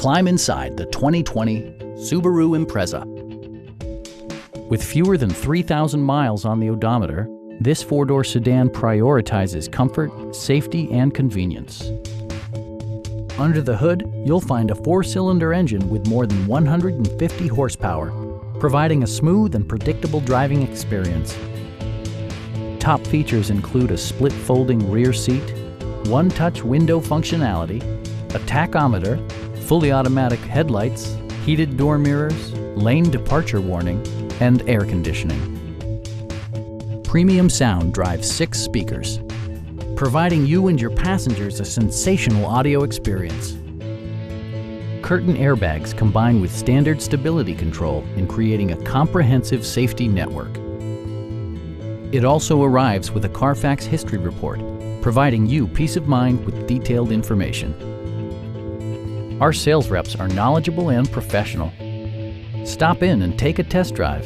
Climb inside the 2020 Subaru Impreza. With fewer than 3,000 miles on the odometer, this four-door sedan prioritizes comfort, safety, and convenience. Under the hood, you'll find a four-cylinder engine with more than 150 horsepower, providing a smooth and predictable driving experience. Top features include a split folding rear seat, one-touch window functionality, a tachometer, fully automatic headlights, heated door mirrors, lane departure warning, and air conditioning. Premium sound drives 6 speakers, providing you and your passengers a sensational audio experience. Curtain airbags combine with standard stability control in creating a comprehensive safety network. It also arrives with a Carfax history report, providing you peace of mind with detailed information. Our sales reps are knowledgeable and professional. Stop in and take a test drive.